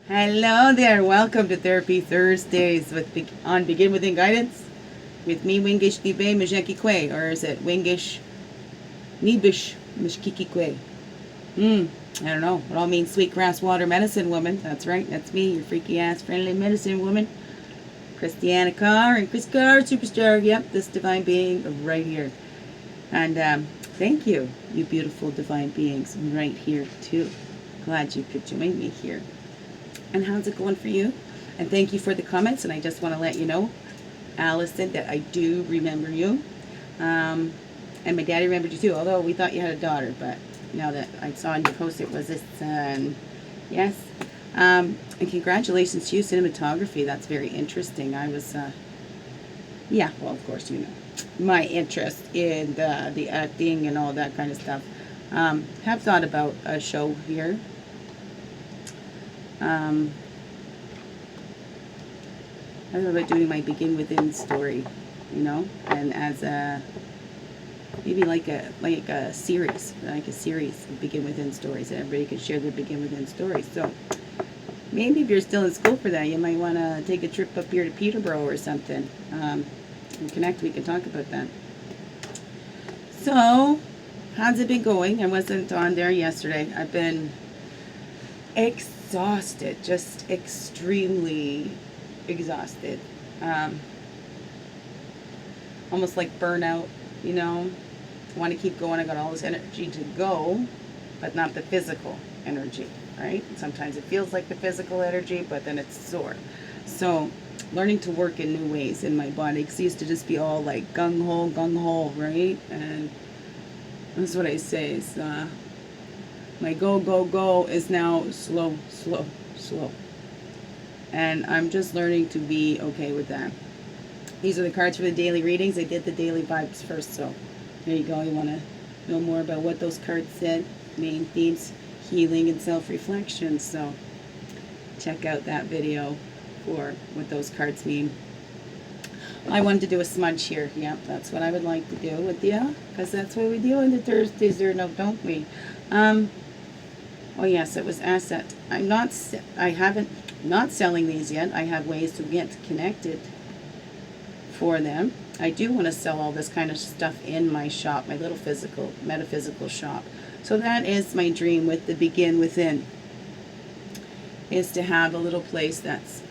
Hello there. Welcome to Therapy Thursdays on Begin Within Guidance with me, Wingish Dibe Majeki Kwe, or is it Wingish Nibish Mishkiki Kwe? I don't know. It all means sweet grass water medicine woman. That's right. That's me, your freaky ass friendly medicine woman. Christianna Carr and Chris Carr, superstar. Yep, this divine being right here. And thank you, you beautiful divine beings, right here too. Glad you could join me here. And how's it going for you? And thank you for the comments. And I just want to let you know, Allison, that I do remember you. And my daddy remembered you too, although we thought you had a daughter. But now that I saw in your post it was a son. Yes. And congratulations to you, cinematography. That's very interesting. I was, yeah, well, of course, you know, my interest in the acting and all that kind of stuff. Have thought about a show here. I thought about doing my Begin Within story, you know, and as a maybe like a series of Begin Within stories, and everybody could share their Begin Within stories. So maybe if you're still in school for that, you might want to take a trip up here to Peterborough or something, and connect. We can talk about that. So how's it been going? I wasn't on there yesterday. I've been exhausted, just extremely exhausted, almost like burnout, you know. I want to keep going. I got all this energy to go, but not the physical energy, right? Sometimes it feels like the physical energy, but then it's sore. So learning to work in new ways in my body, because it used to just be all like gung-ho, right? And that's what I say is my go is now slow. And I'm just learning to be okay with that. These are the cards for the daily readings. I did the daily vibes first, so there you go. You want to know more about what those cards said. Main themes, healing and self-reflection. So check out that video for what those cards mean. I wanted to do a smudge here. Yep, that's what I would like to do with you, because that's what we do on the Thursdays there, no, don't we? Oh yes, it was asset. I haven't not selling these yet. I have ways to get connected for them. I do want to sell all this kind of stuff in my shop, my little metaphysical shop. So that is my dream with the Begin Within, is to have a little place it's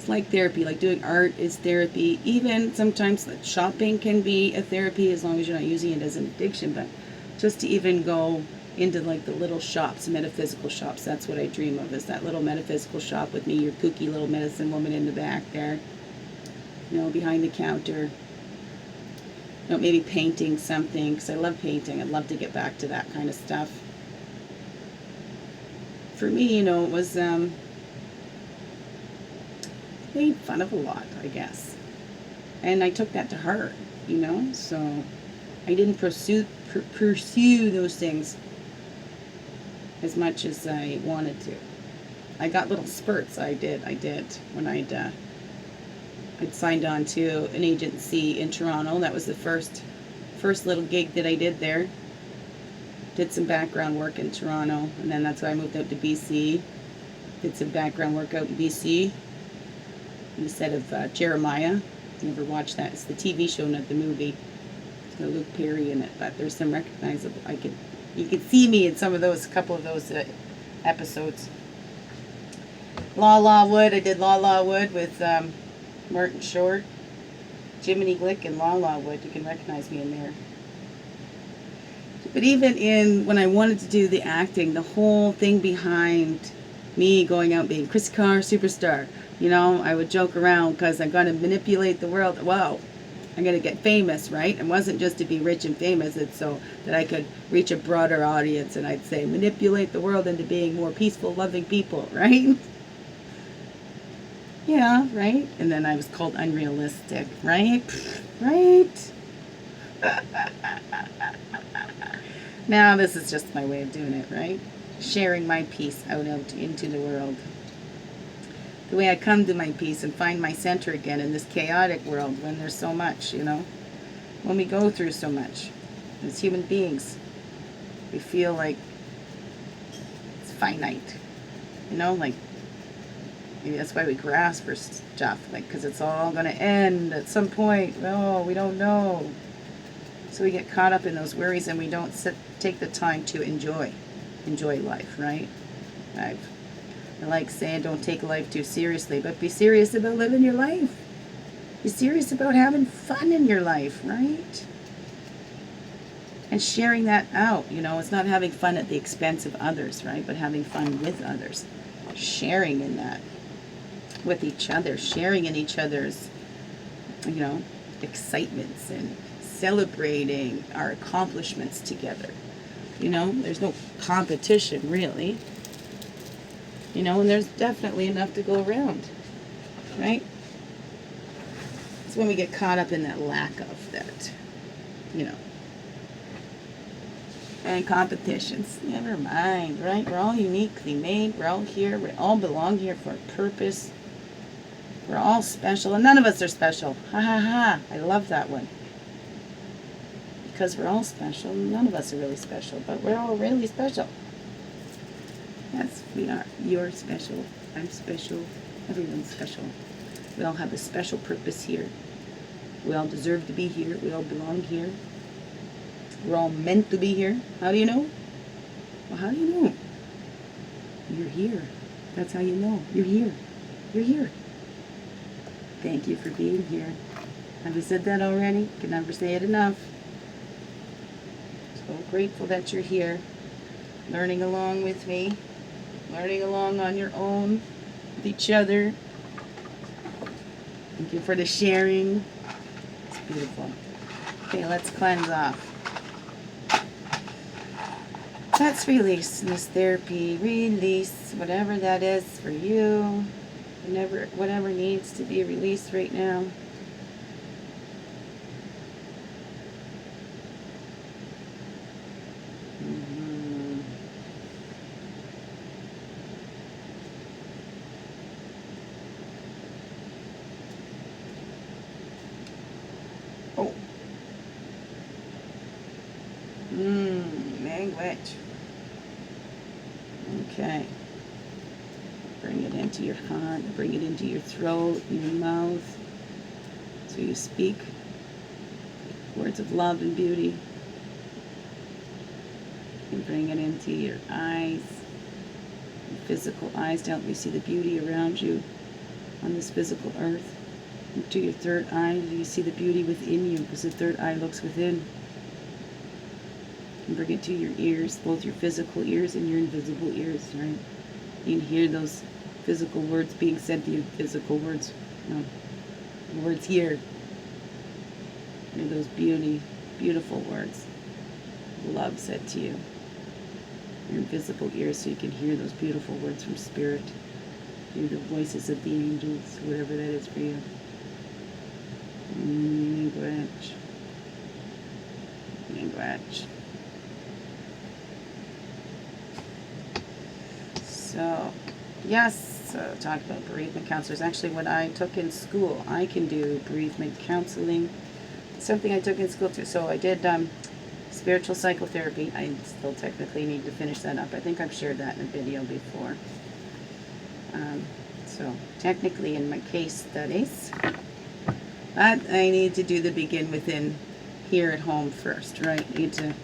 like therapy, like doing art is therapy. Even sometimes shopping can be a therapy as long as you're not using it as an addiction, but just to even go into like the little shops, metaphysical shops. That's what I dream of, is that little metaphysical shop with me, your kooky little medicine woman in the back there, you know, behind the counter. You know, maybe painting something, because I love painting. I'd love to get back to that kind of stuff. For me, you know, it was made fun of a lot, I guess, and I took that to heart, you know. So I didn't pursue those things as much as I wanted to. I got little spurts. I did when I'd signed on to an agency in Toronto. That was the first little gig that I did there. Did some background work in Toronto, and then that's why I moved out to BC. Did some background work out in BC instead of Jeremiah. Never watched that. It's the TV show, not the movie. It's got Luke Perry in it, but there's some recognizable. You could see me in a couple of those episodes. La Wood. I did La Wood with Martin Short, Jiminy Glick, and La Wood. You can recognize me in there. But even when I wanted to do the acting, the whole thing behind me going out being Chris Carr superstar, you know, I would joke around because I'm going to manipulate the world. Whoa, I'm going to get famous, right? It wasn't just to be rich and famous. It's so that I could reach a broader audience, and I'd say manipulate the world into being more peaceful, loving people, right? Yeah, right? And then I was called unrealistic, right? Right? Now this is just my way of doing it, right? Sharing my peace out into the world. The way I come to my peace and find my center again in this chaotic world when there's so much, you know, when we go through so much as human beings. We feel like it's finite, you know, like Maybe that's why we grasp for stuff, like, because it's all going to end at some point. Oh, we don't know. So we get caught up in those worries, and we don't take the time to enjoy life, right? I like saying, don't take life too seriously, but be serious about living your life. Be serious about having fun in your life, right? And sharing that out. It's not having fun at the expense of others, right? But having fun with others. Sharing in that with each other. Sharing in each other's, excitements, and celebrating our accomplishments together. There's no competition, really. And there's definitely enough to go around, right? It's when we get caught up in that lack of that, And competitions, never mind, right? We're all uniquely made. We're all here. We all belong here for a purpose. We're all special, and none of us are special. Ha ha ha. I love that one. Because we're all special. None of us are really special, but we're all really special. Yes, we are. You're special. I'm special. Everyone's special. We all have a special purpose here. We all deserve to be here. We all belong here. We're all meant to be here. How do you know? Well, how do you know? You're here. That's how you know. You're here. You're here. Thank you for being here. Have you said that already? Can never say it enough. So grateful that you're here, learning along with me, learning along on your own with each other. Thank you for the sharing. It's beautiful. Okay, let's cleanse off. Let's release this therapy. Release whatever that is for you. Whatever needs to be released right now. Language. Okay. Bring it into your heart. Bring it into your throat, your mouth. So you speak words of love and beauty. And bring it into your eyes, your physical eyes, to help you see the beauty around you on this physical earth. Into your third eye, so you see the beauty within you, because the third eye looks within. And bring it to your ears, both your physical ears and your invisible ears, right? You can hear those physical words being said to you, physical words, words here. Hear those beautiful words. Love said to you. Your invisible ears, so you can hear those beautiful words from Spirit. Hear the voices of the angels, whatever that is for you. Language. So, yes, talk about bereavement counselors. Actually, what I took in school, I can do bereavement counseling. Something I took in school too. So I did spiritual psychotherapy. I still technically need to finish that up. I think I've shared that in a video before. So technically in my case studies, but I need to do the begin within here at home first, right? I need to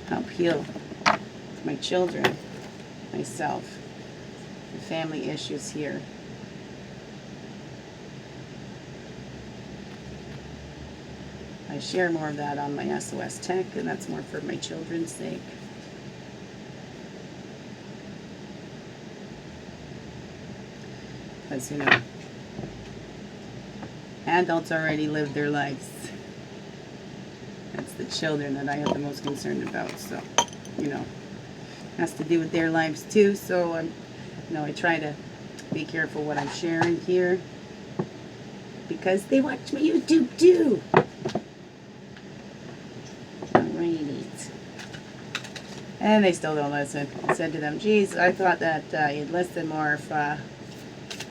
help heal my children, myself, the family issues here. I share more of that on my SOS Tech, and that's more for my children's sake. Because, adults already live their lives. That's the children that I have the most concern about. So, has to do with their lives too. So, I try to be careful what I'm sharing here, because they watch my YouTube too. And they still don't listen. I said to them, geez, I thought that you'd listen more if I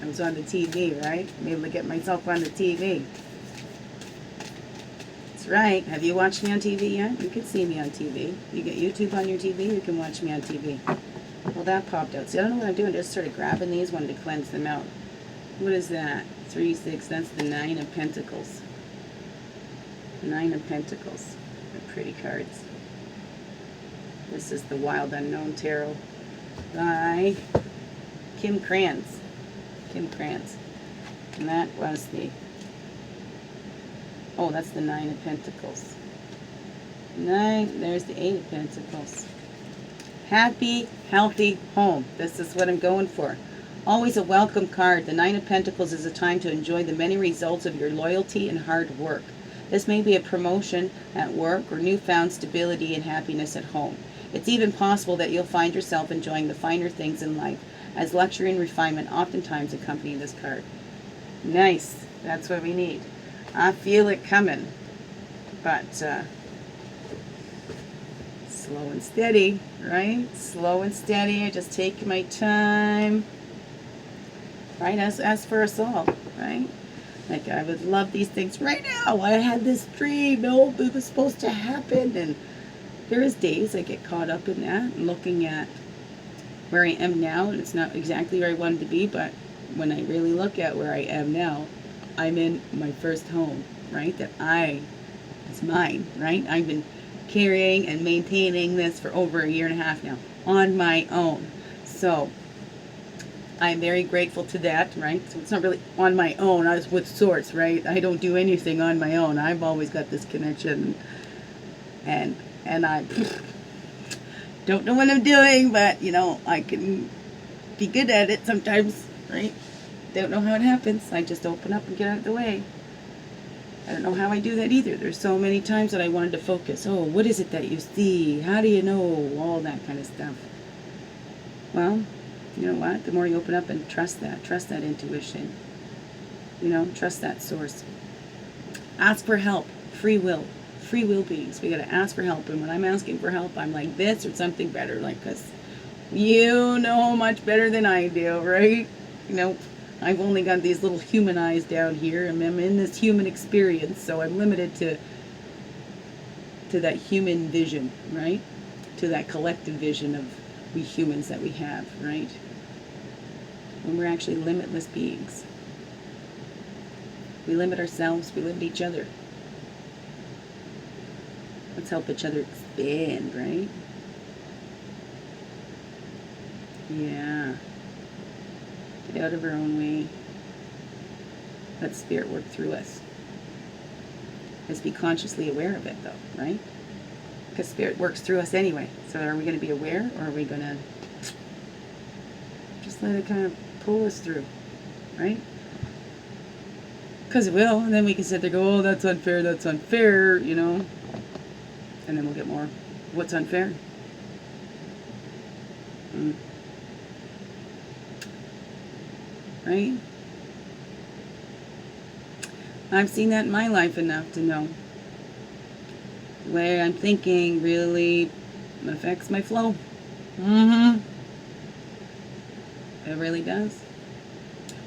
was on the TV, right? I'm able to get myself on the TV. That's right. Have you watched me on TV yet? You can see me on TV. You get YouTube on your TV, you can watch me on TV. Well, that popped out. See, I don't know what I'm doing. Just started grabbing these, wanted to cleanse them out. What is that? 3, 6, that's the 9 of Pentacles. 9 of Pentacles. They're pretty cards. This is the Wild Unknown Tarot by Kim Krantz. Kim Krantz. And that was the, oh, that's the 9 of Pentacles. 9, there's the 8 of Pentacles. Happy, healthy home. This is what I'm going for. Always a welcome card. The 9 of Pentacles is a time to enjoy the many results of your loyalty and hard work. This may be a promotion at work or newfound stability and happiness at home. It's even possible that you'll find yourself enjoying the finer things in life, as luxury and refinement oftentimes accompany this card. Nice. That's what we need. I feel it coming. But slow and steady, right? Slow and steady. I just take my time. Right? As for us all, right? Like, I would love these things right now. I had this dream. Oh, it was supposed to happen. And there is days I get caught up in that and looking at where I am now. And it's not exactly where I wanted to be, but when I really look at where I am now, I'm in my first home, right? That it's mine, right? I've been carrying and maintaining this for over 1.5 years now on my own. So I'm very grateful to that, right? So it's not really on my own. I was with Source, right? I don't do anything on my own. I've always got this connection, and I don't know what I'm doing, but you know, I can be good at it sometimes, right? Don't know how it happens. I just open up and get out of the way. I don't know how I do that either. There's so many times that I wanted to focus. Oh, what is it that you see? How do you know? All that kind of stuff. Well, you know what? The more you open up and trust that intuition, you know, trust that source. Ask for help. Free will beings. We got to ask for help. And when I'm asking for help, I'm like this or something better, like, because you know much better than I do, right? You know, I've only got these little human eyes down here, and I'm in this human experience, so I'm limited to that human vision, right? To that collective vision of we humans that we have, right? When we're actually limitless beings. We limit ourselves, we limit each other. Let's help each other expand, right? Yeah. Get out of our own way. Let Spirit work through us. Let's be consciously aware of it, though, right? Because Spirit works through us anyway. So are we going to be aware, or are we going to just let it kind of pull us through, right? Because it will, and then we can sit there and go, oh, that's unfair, you know? And then we'll get more, what's unfair? Right? I've seen that in my life enough to know the way I'm thinking really affects my flow. It really does.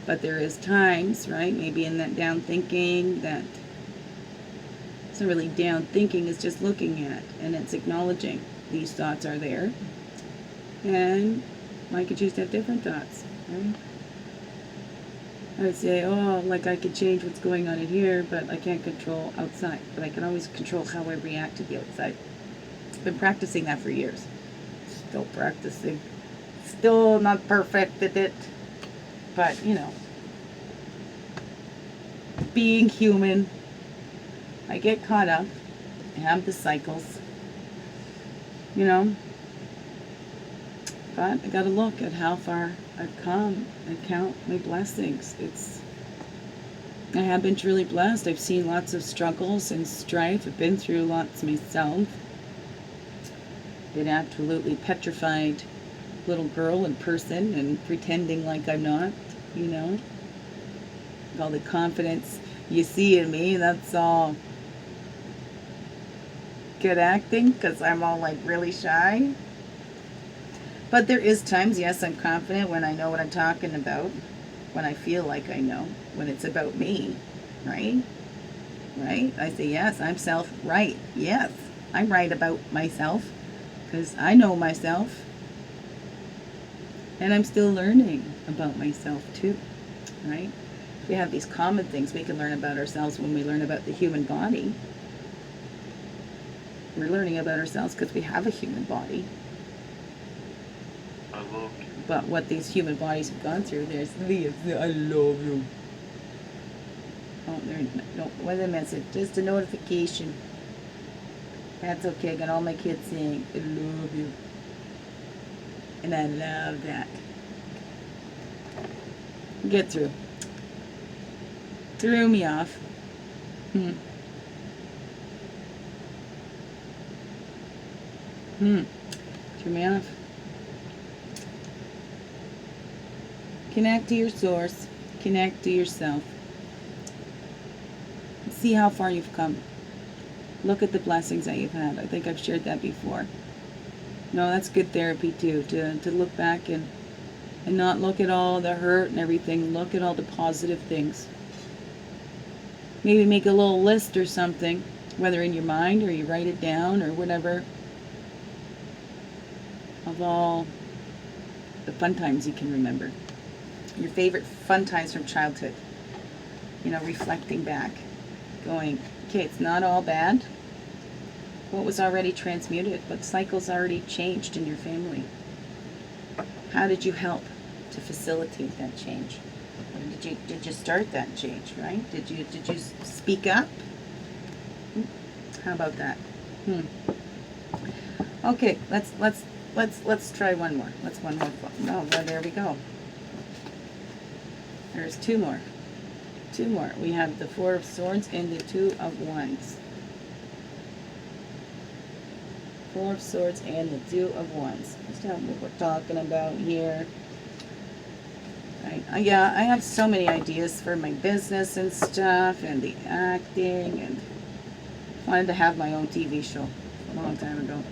But there is times, right, maybe in that down thinking, that it's not really down thinking, it's just looking at, and it's acknowledging these thoughts are there, and I could choose to have different thoughts, right? I would say, oh, like I could change what's going on in here, but I can't control outside. But I can always control how I react to the outside. I've been practicing that for years. Still practicing. Still not perfect at it. But, you know, being human, I get caught up. I have the cycles, you know. But I got to look at how far I've come and count my blessings. I have been truly blessed. I've seen lots of struggles and strife. I've been through lots myself. Been absolutely petrified little girl and person and pretending like I'm not, you know. All the confidence you see in me, that's all good acting because I'm all like really shy. But there is times, yes, I'm confident when I know what I'm talking about, when I feel like I know, when it's about me, right? Right? I say, yes, I'm self-right. Yes, I'm right about myself because I know myself. And I'm still learning about myself too, right? We have these common things we can learn about ourselves when we learn about the human body. We're learning about ourselves because we have a human body. I love you. But what these human bodies have gone through, there's Leah, I love you. Oh, no, wait a minute, just a notification. That's okay, I got all my kids saying, I love you. And I love that. Get through. Threw me off. Threw me off. Connect to your source. Connect to yourself. See how far you've come. Look at the blessings that you've had. I think I've shared that before. No, that's good therapy too, to look back and not look at all the hurt and everything. Look at all the positive things. Maybe make a little list or something, whether in your mind or you write it down or whatever, of all the fun times you can remember. Your favorite fun times from childhood. Reflecting back. Going, okay, it's not all bad. What was already transmuted? What cycles already changed in your family? How did you help to facilitate that change? Did you start that change, right? Did you speak up? How about that? Okay, let's try one more. Let's one more. No, well, there we go. There's two more. Two more. We have the Four of Swords and the Two of Wands. Four of Swords and the Two of Wands. That's not what we're talking about here. Right. Yeah, I have so many ideas for my business and stuff, and the acting, and wanted to have my own TV show a long time ago.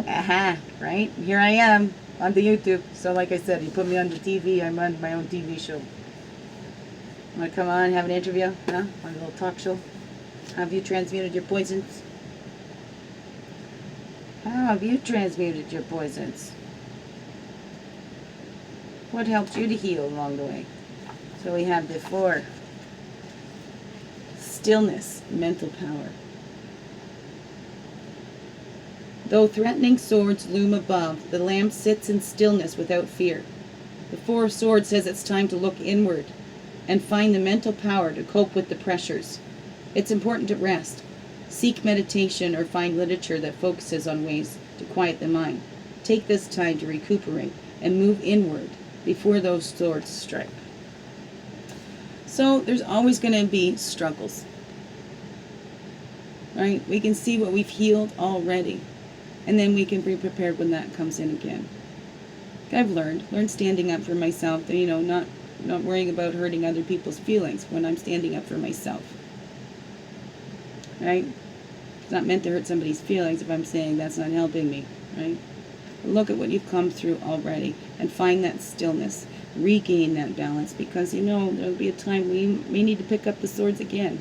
Aha, right? Here I am on the YouTube. So like I said, you put me on the TV, I'm on my own TV show. Want to come on and have an interview? Huh? On a little talk show? Have you transmuted your poisons? How have you transmuted your poisons? What helped you to heal along the way? So we have the Four. Stillness, mental power. Though threatening swords loom above, the Lamb sits in stillness without fear. The Four of Swords says it's time to look inward and find the mental power to cope with the pressures. It's important to rest. Seek meditation or find literature that focuses on ways to quiet the mind. Take this time to recuperate and move inward before those swords strike. So there's always going to be struggles. Right? We can see what we've healed already. And then we can be prepared when that comes in again. I've learned standing up for myself, not worrying about hurting other people's feelings when I'm standing up for myself. Right? It's not meant to hurt somebody's feelings if I'm saying that's not helping me, right? Look at what you've come through already and find that stillness. Regain that balance, because there'll be a time we may need to pick up the swords again.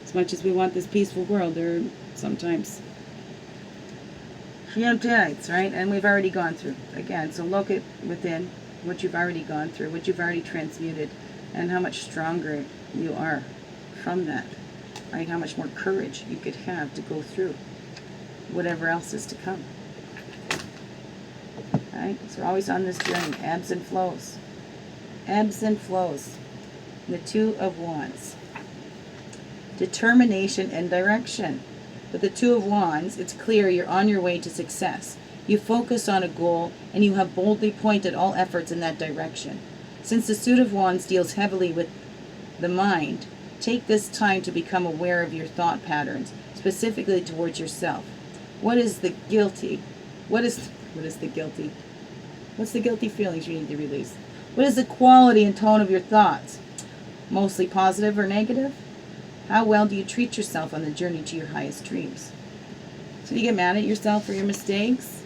As much as we want this peaceful world, there are sometimes tides, right? And we've already gone through again. So look at within what you've already gone through, what you've already transmuted, and how much stronger you are from that, right? How much more courage you could have to go through whatever else is to come. Right? So we're always on this journey, ebbs and flows. Ebbs and flows. The Two of Wands. Determination and direction. With the Two of Wands, it's clear you're on your way to success. You focus on a goal and you have boldly pointed all efforts in that direction. Since the Suit of Wands deals heavily with the mind, take this time to become aware of your thought patterns, specifically towards yourself. What is the guilty? What's the guilty feelings you need to release? What is the quality and tone of your thoughts? Mostly positive or negative? How well do you treat yourself on the journey to your highest dreams? So you get mad at yourself for your mistakes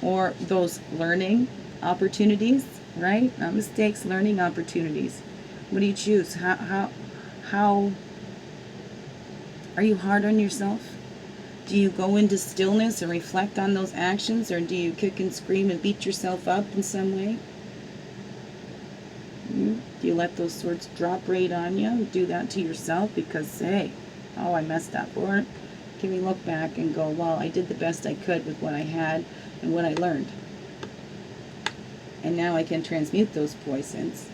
or those learning opportunities, right? Not mistakes, learning opportunities. What do you choose? How are you hard on yourself? Do you go into stillness and reflect on those actions, or do you kick and scream and beat yourself up in some way? Do you let those swords drop right on you? Do that to yourself because, hey, oh, I messed up. Or can we look back and go, well, I did the best I could with what I had and what I learned. And now I can transmute those poisons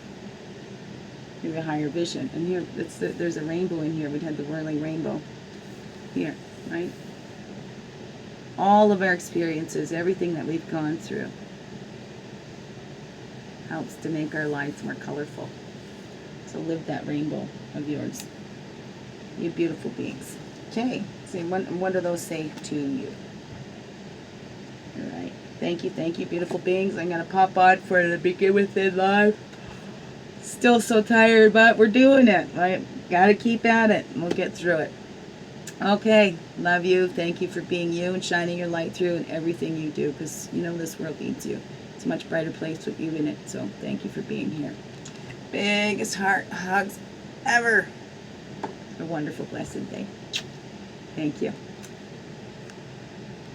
through a higher vision. And here, there's a rainbow in here. We had the whirling rainbow here, right? All of our experiences, everything that we've gone through, helps to make our lives more colorful. So live that rainbow of yours. You beautiful beings. Okay, so what do those say to you? All right. Thank you, beautiful beings. I'm going to pop on for the Begin Within live. Still so tired, but we're doing it, right? Got to keep at it, and we'll get through it. Okay, love you. Thank you for being you and shining your light through in everything you do, because you know this world needs you. It's a much brighter place with you in it, so thank you for being here. Biggest heart hugs ever. A wonderful, blessed day. Thank you.